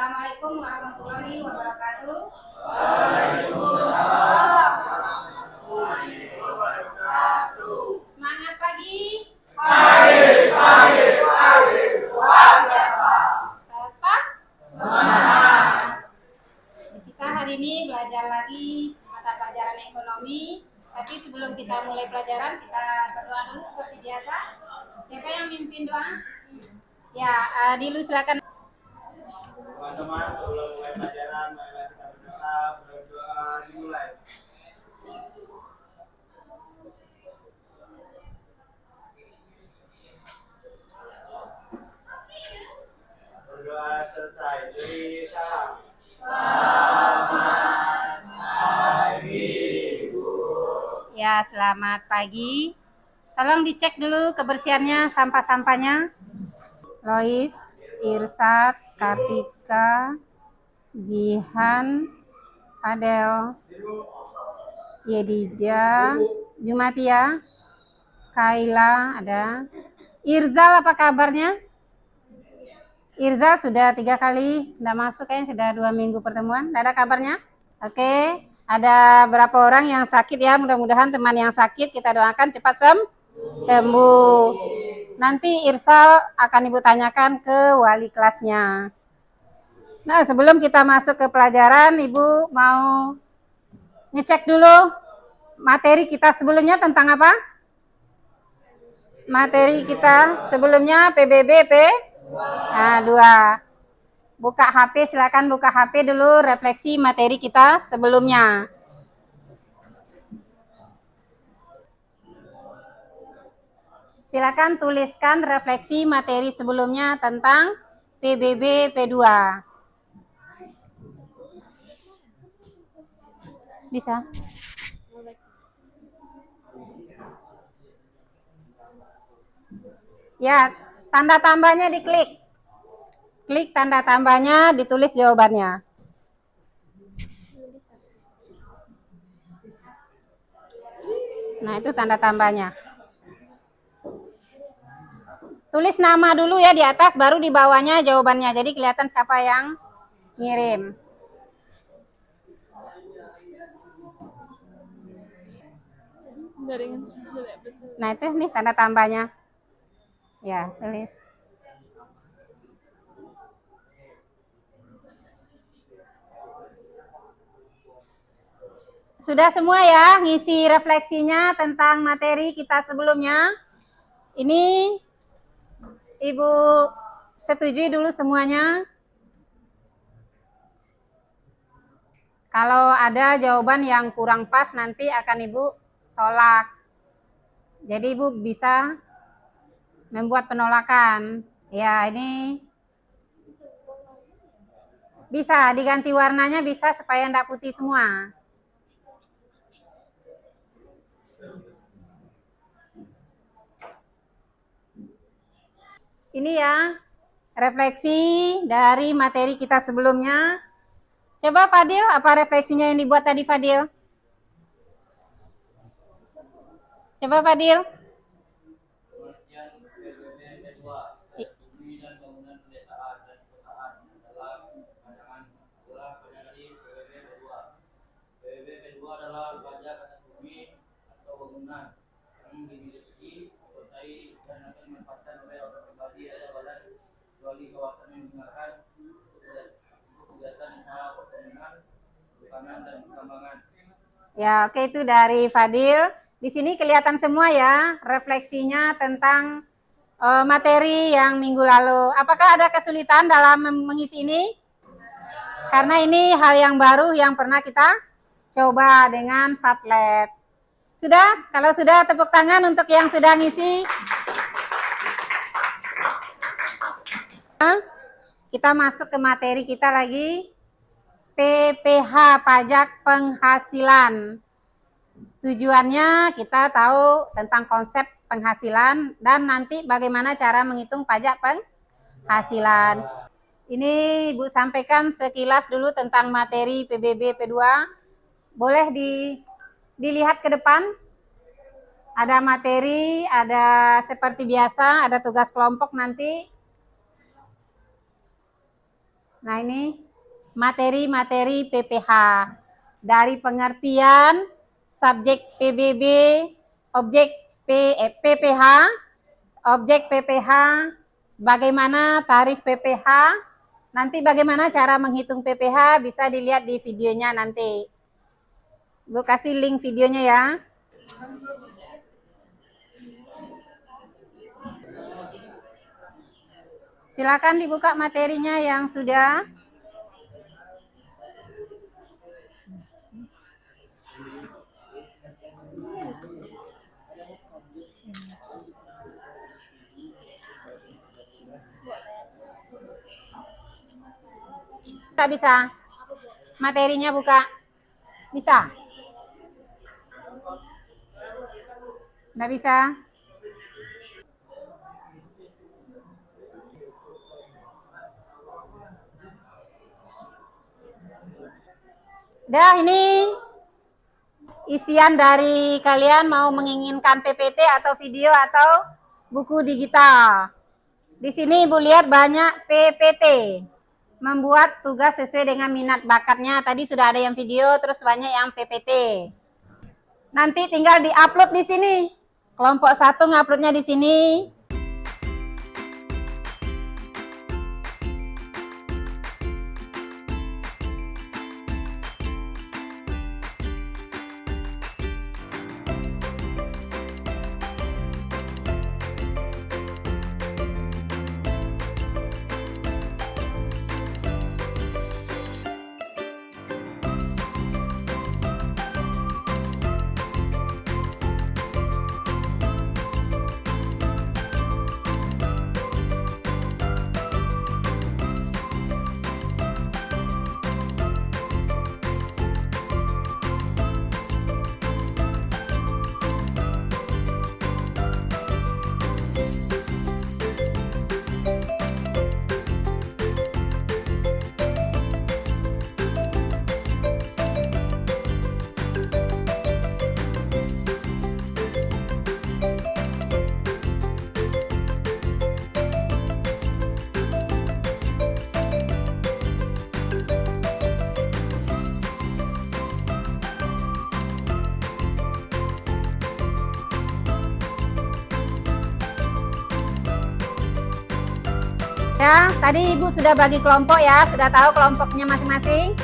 Assalamualaikum warahmatullahi wabarakatuh. Semangat pagi. Pagi, luar biasa. Tetap semangat. Kita hari ini belajar lagi mata pelajaran ekonomi. Tapi sebelum kita mulai pelajaran, kita berdoa dulu seperti biasa. Siapa yang mimpin doa? Ya, Dilu silakan. Teman-teman, sebelum mulai pelajaran, marilah kita berdoa dimulai. Berdoa selesai. Beri salam. Selamat pagi, Bu. Ya, selamat pagi. Tolong dicek dulu kebersihannya, sampah-sampahnya. Lois, Irsat, Kartika, Jihan, Adel, Yedija, Jumatia, Kaila ada. Irzal apa kabarnya? Irzal sudah 3 kali tidak masuk, kayaknya sudah 2 minggu pertemuan. Tidak ada kabarnya? Oke, ada berapa orang yang sakit ya? Mudah-mudahan teman yang sakit kita doakan cepat sembuh. Nanti Irsal akan Ibu tanyakan ke wali kelasnya. Nah, sebelum kita masuk ke pelajaran, Ibu mau ngecek dulu materi kita sebelumnya tentang apa? Materi kita sebelumnya PBB P2. Buka HP, silakan buka HP dulu, refleksi materi kita sebelumnya. Silakan tuliskan refleksi materi sebelumnya tentang PBB P2. Bisa? Ya, tanda tambahnya diklik. Klik tanda tambahnya, ditulis jawabannya. Nah, itu tanda tambahnya. Tulis nama dulu ya di atas, baru di bawahnya jawabannya. Jadi kelihatan siapa yang ngirim. Nah, itu nih tanda tambahnya. Ya, tulis. Sudah semua ya ngisi refleksinya tentang materi kita sebelumnya. Ini Ibu setujui dulu semuanya. Kalau ada jawaban yang kurang pas nanti akan Ibu tolak. Jadi Ibu bisa membuat penolakan. Ya, ini bisa diganti warnanya, bisa supaya enggak putih semua. Ini ya, refleksi dari materi kita sebelumnya. Coba Fadil, apa refleksinya yang dibuat tadi Fadil? Coba Fadil. Adalah pajak atas bumi atau bangunan yang dimiliki, disertai dan akan dimanfaatkan oleh orang pribadi atau badan kecuali kawasan yang digunakan untuk kegiatan usaha pertanian, perikanan dan pertambangan. Ya, oke, itu dari Fadil. Di sini kelihatan semua ya refleksinya tentang materi yang minggu lalu. Apakah ada kesulitan dalam mengisi ini? Karena ini hal yang baru yang pernah kita coba dengan Padlet. Sudah? Kalau sudah, tepuk tangan untuk yang sudah ngisi. Kita masuk ke materi kita lagi. PPH, pajak penghasilan. Tujuannya kita tahu tentang konsep penghasilan dan nanti bagaimana cara menghitung pajak penghasilan. Ini Ibu sampaikan sekilas dulu tentang materi PBB P2. Boleh dilihat ke depan. Ada materi, ada seperti biasa, ada tugas kelompok nanti. Nah, ini materi-materi PPH. Dari pengertian subjek PBB, objek PPH, objek PPH, bagaimana tarif PPH, nanti bagaimana cara menghitung PPH bisa dilihat di videonya nanti. Bu kasih link videonya ya. Silakan dibuka materinya yang sudah. Tak bisa. Materinya buka. Bisa? Nggak bisa? Dah, ini isian dari kalian mau menginginkan PPT atau video atau buku digital. Di sini Ibu lihat banyak PPT. Membuat tugas sesuai dengan minat bakatnya. Tadi sudah ada yang video, terus banyak yang PPT. Nanti tinggal di-upload di sini. Kelompok 1 nguploadnya di sini. Ya, tadi Ibu sudah bagi kelompok ya, sudah tahu kelompoknya masing-masing.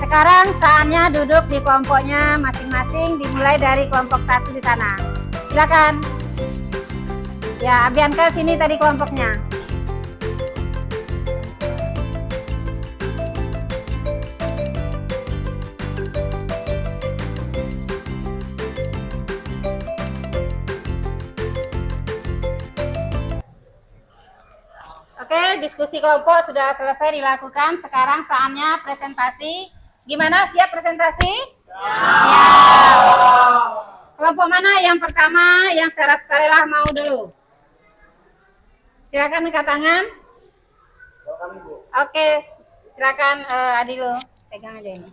Sekarang saatnya duduk di kelompoknya masing-masing, dimulai dari kelompok 1 di sana. Silakan. Ya, Abianka sini tadi kelompoknya. Oke, diskusi kelompok sudah selesai dilakukan. Sekarang saatnya presentasi. Gimana? Siap presentasi? Siap. Kelompok mana yang pertama yang secara sukarela mau dulu? Silakan angkat tangan. Oke, silakan Adilu. Pegang aja ini.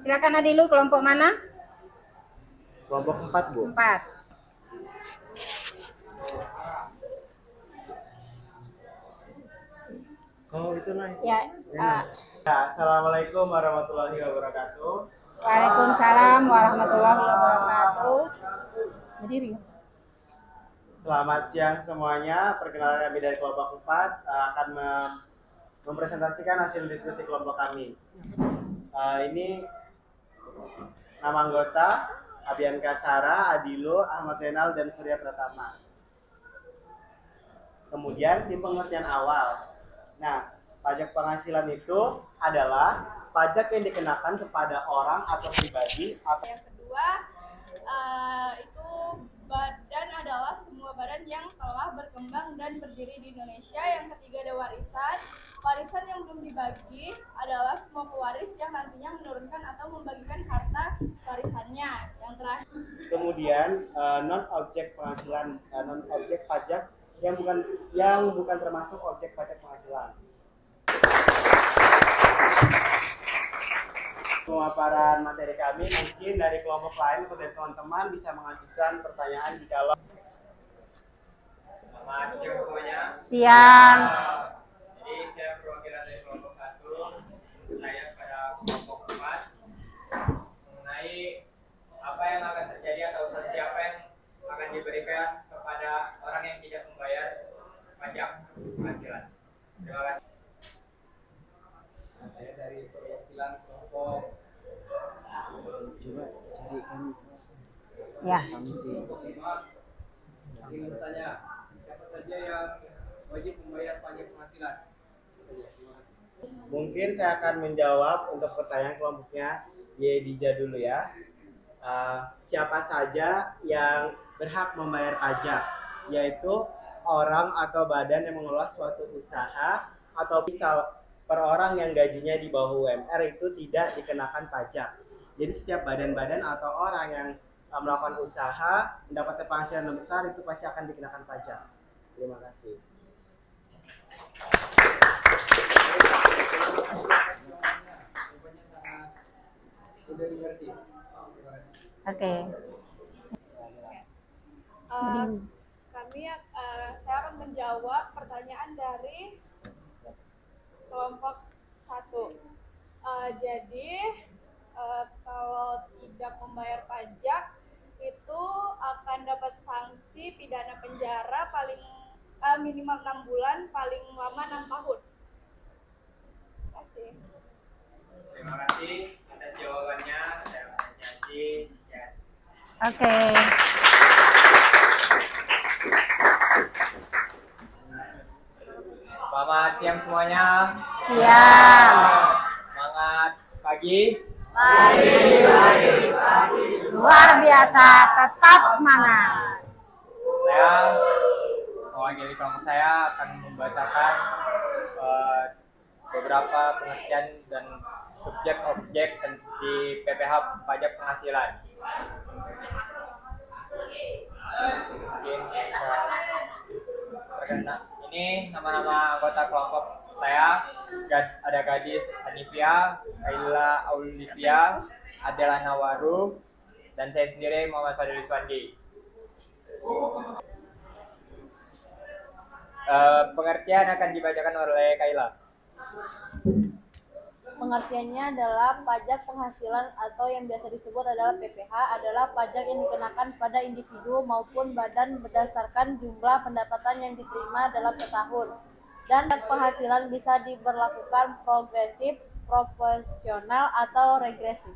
Silakan Adilu, kelompok mana? Kelompok 4, Bu. 4. Oh, itu naik. Ya, Assalamualaikum warahmatullahi wabarakatuh. Waalaikumsalam warahmatullahi wabarakatuh. Berdiri. Selamat siang semuanya. Perkenalkan kami dari kelompok 4 akan mempresentasikan hasil diskusi kelompok kami. Ini nama anggota Abianka Sara, Adilo, Ahmad Zainal, dan Surya Pratama. Kemudian di pengertian awal. Nah, pajak penghasilan itu adalah pajak yang dikenakan kepada orang atau pribadi. Yang kedua, itu badan adalah semua badan yang telah berkembang dan berdiri di Indonesia. Yang ketiga ada warisan. Warisan yang belum dibagi adalah semua pewaris yang nantinya menurunkan atau membagikan harta warisannya. Yang terakhir. Kemudian non objek penghasilan, non objek pajak yang bukan termasuk objek pajak penghasilan. Pemaparan materi kami, mungkin dari kelompok lain atau dari teman-teman bisa mengajukan pertanyaan jika Siang. penghasilan. Terima kasih. Nah, saya dari perwakilan kelompok. Coba carikan Ya. sanksi. Ingin bertanya, siapa saja yang wajib membayar pajak penghasilan? Terima kasih. Mungkin saya akan menjawab untuk pertanyaan kelompoknya Yedija dulu ya. Siapa saja yang berhak membayar pajak, yaitu orang atau badan yang mengelola suatu usaha atau misal per orang yang gajinya di bawah UMR itu tidak dikenakan pajak. Jadi setiap badan-badan atau orang yang melakukan usaha mendapat penghasilan yang besar itu pasti akan dikenakan pajak. Terima kasih. Jawabannya sangat mudah dimengerti. Terima kasih. Oke. Saya akan menjawab pertanyaan dari kelompok 1. Kalau tidak membayar pajak itu akan dapat sanksi pidana penjara paling minimal 6 bulan, paling lama 6 tahun. Terima kasih. Terima kasih atas jawabannya. Saya menyanyi. Ya. Oke. Selamat siang semuanya. Siap. Semangat pagi. Luar biasa, tetap semangat. Saya mewakili kelompok saya akan membacakan beberapa pengertian dan subjek objek di PPh pajak penghasilan. Mungkin ini nama-nama anggota kelompok saya. Ada gadis Hanifia, Kaila Aulivia, Adela Nawaru, dan saya sendiri Muhammad Fadil Iswandi. Pengertian akan dibacakan oleh Kaila. Pengertiannya adalah pajak penghasilan atau yang biasa disebut adalah PPh adalah pajak yang dikenakan pada individu maupun badan berdasarkan jumlah pendapatan yang diterima dalam setahun. Dan penghasilan bisa diberlakukan progresif, proporsional, atau regresif.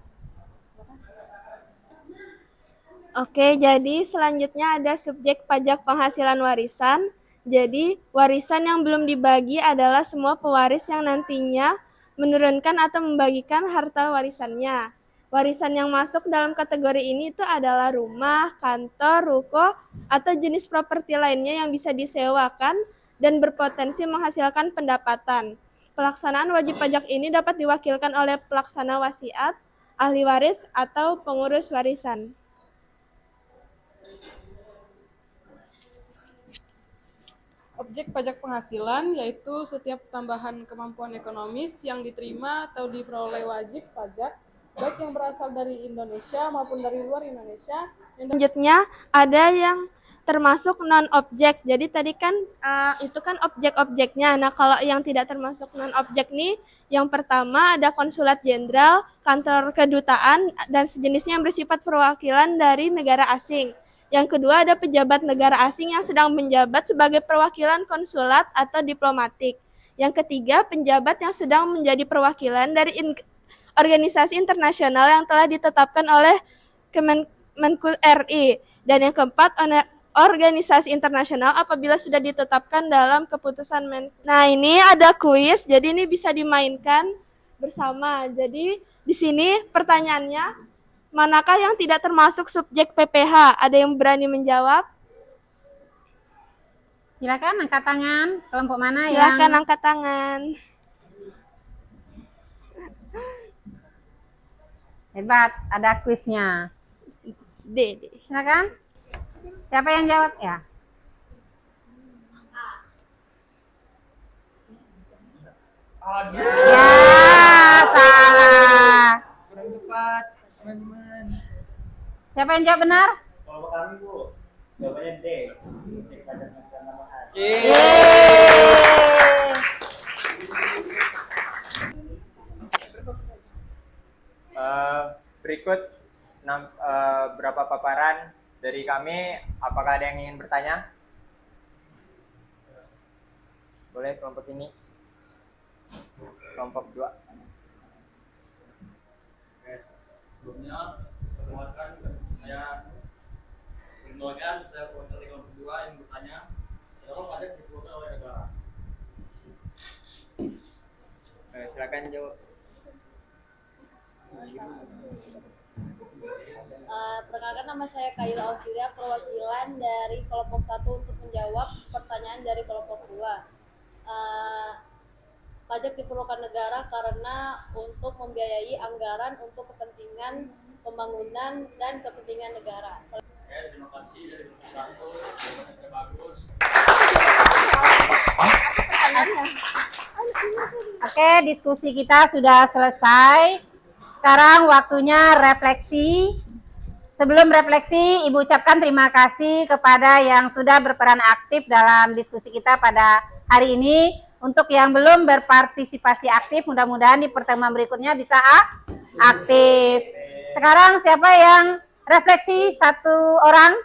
Oke, jadi selanjutnya ada subjek pajak penghasilan warisan. Jadi, warisan yang belum dibagi adalah semua pewaris yang nantinya menurunkan atau membagikan harta warisannya. Warisan yang masuk dalam kategori ini itu adalah rumah, kantor, ruko, atau jenis properti lainnya yang bisa disewakan dan berpotensi menghasilkan pendapatan. Pelaksanaan wajib pajak ini dapat diwakilkan oleh pelaksana wasiat, ahli waris, atau pengurus warisan. Objek pajak penghasilan yaitu setiap tambahan kemampuan ekonomis yang diterima atau diperoleh wajib pajak, baik yang berasal dari Indonesia maupun dari luar Indonesia. Selanjutnya ada yang termasuk non-objek. Jadi tadi kan itu kan objek-objeknya. Nah, kalau yang tidak termasuk non-objek nih, yang pertama ada konsulat jenderal, kantor kedutaan, dan sejenisnya yang bersifat perwakilan dari negara asing. Yang kedua ada pejabat negara asing yang sedang menjabat sebagai perwakilan konsulat atau diplomatik. Yang ketiga, penjabat yang sedang menjadi perwakilan dari organisasi internasional yang telah ditetapkan oleh Kemenku RI. Dan yang keempat, organisasi internasional apabila sudah ditetapkan dalam keputusan Nah, ini ada kuis, jadi ini bisa dimainkan bersama. Jadi di sini pertanyaannya, manakah yang tidak termasuk subjek PPh? Ada yang berani menjawab? Silakan angkat tangan. Kelompok mana Silakan yang angkat tangan. hebat? Ada kuisnya. Dede. Silakan. Siapa yang jawab ya? Ya, salah. Kurang tepat, teman-teman. Siapa yang jawab benar? Kalau kami Bu, jawabannya D. Subjek pajak penghasilan tambahan. Yeay. Berikut berapa paparan dari kami. Apakah ada yang ingin bertanya? Boleh kelompok ini. Kelompok 2. Sebelumnya, perkenalkan saya kelompok 2 yang bertanya, kenapa pajak dikeluarkan oleh negara? Silakan jawab. Perkenalkan, nama saya Kaila Auxilia, perwakilan dari kelompok 1 untuk menjawab pertanyaan dari kelompok 2. Pajak diperlukan negara karena untuk membiayai anggaran untuk kepentingan pembangunan dan kepentingan negara. Terima kasih dari kelompok 1, bagus. Oke, diskusi kita sudah selesai. Sekarang waktunya refleksi. Sebelum refleksi, Ibu ucapkan terima kasih kepada yang sudah berperan aktif dalam diskusi kita pada hari ini. Untuk yang belum berpartisipasi aktif, mudah-mudahan di pertemuan berikutnya bisa aktif. Sekarang siapa yang refleksi? Satu orang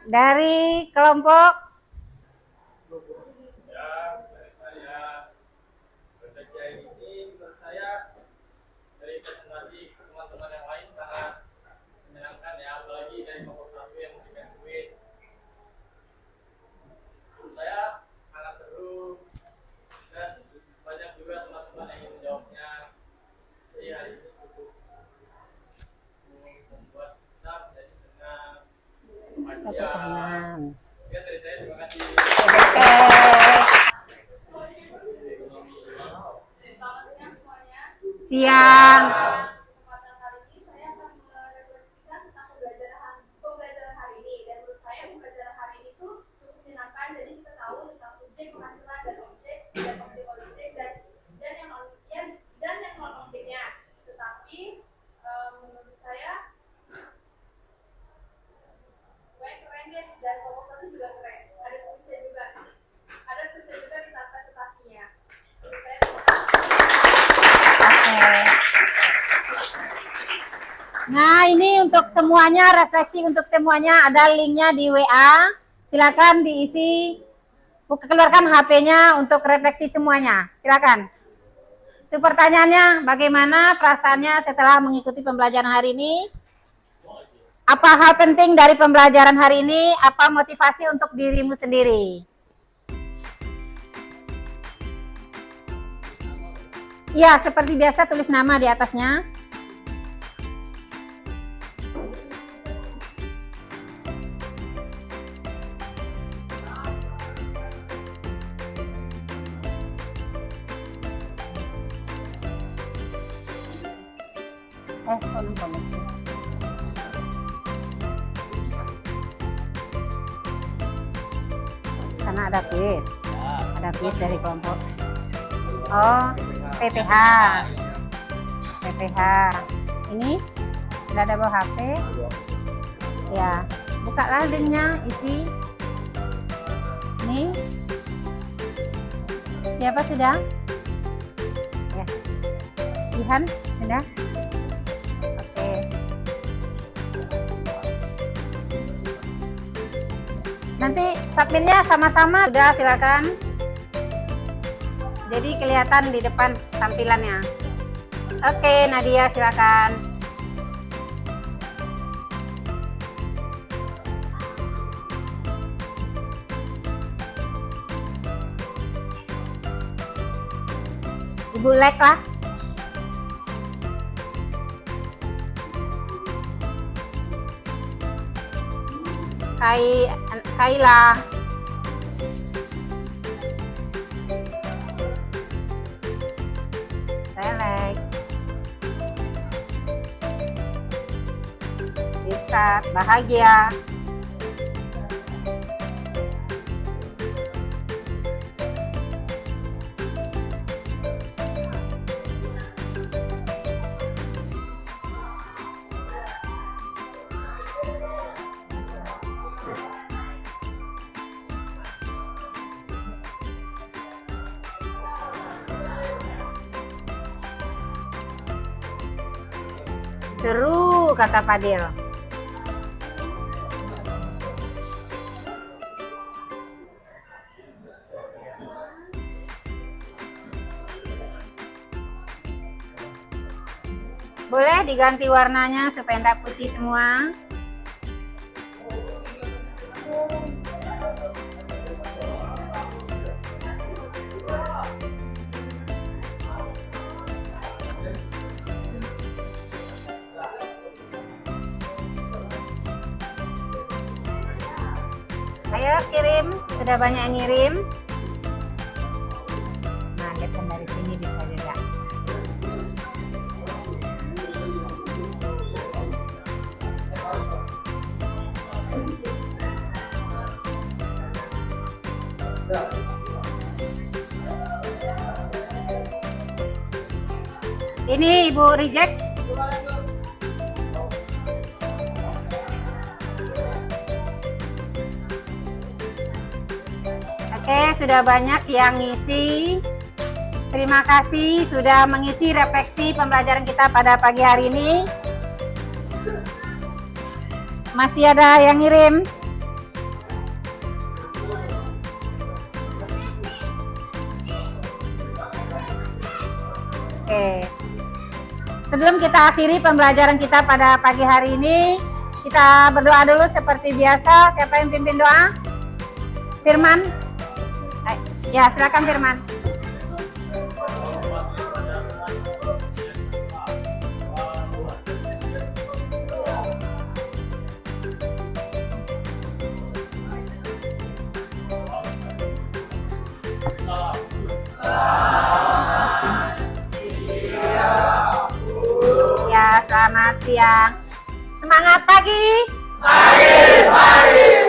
dari kelompok. Siang. Kesempatan kali ini saya akan merefleksikan tentang pembelajaran hari ini, dan menurut saya pembelajaran hari ini tuh cukup menyenangkan. Jadi kita tahu tentang subjek, penghasilan, dan objek dan yang non objeknya. Tetapi menurut saya keren deh, dan kelompok 1 juga keren. Ada tulisnya juga di saat presentasinya. Menurut saya Nah, ini untuk semuanya, refleksi untuk semuanya, ada linknya di WA. Silakan diisi, keluarkan HP-nya untuk refleksi semuanya. Silakan. Itu pertanyaannya, bagaimana perasaannya setelah mengikuti pembelajaran hari ini? Apa hal penting dari pembelajaran hari ini? Apa motivasi untuk dirimu sendiri? Iya, seperti biasa tulis nama di atasnya. Karena ada kuis dari kelompok. Oh, PPH. Ini sudah ada bawa HP. Ya, bukalah linknya, isi. Ini. Siapa sudah? Ya. Ihan sudah? Oke. Nanti submitnya sama-sama, sudah, silakan. Jadi kelihatan di depan tampilannya. Oke, Nadia silakan. Ibu like lah. Kaila. Saya like. Bisa bahagia. Seru, kata Fadil. Boleh diganti warnanya supaya tidak putih semua. Ayo kirim, sudah banyak yang ngirim. Nah, lihat kan dari sini bisa juga. Ini Ibu reject. Oke, sudah banyak yang ngisi. Terima kasih sudah mengisi refleksi pembelajaran kita pada pagi hari ini. Masih ada yang ngirim? Oke. Sebelum kita akhiri pembelajaran kita pada pagi hari ini, kita berdoa dulu seperti biasa. Siapa yang pimpin doa? Firman? Ya, silakan Firman. Ya, selamat siang. Semangat pagi. Pagi.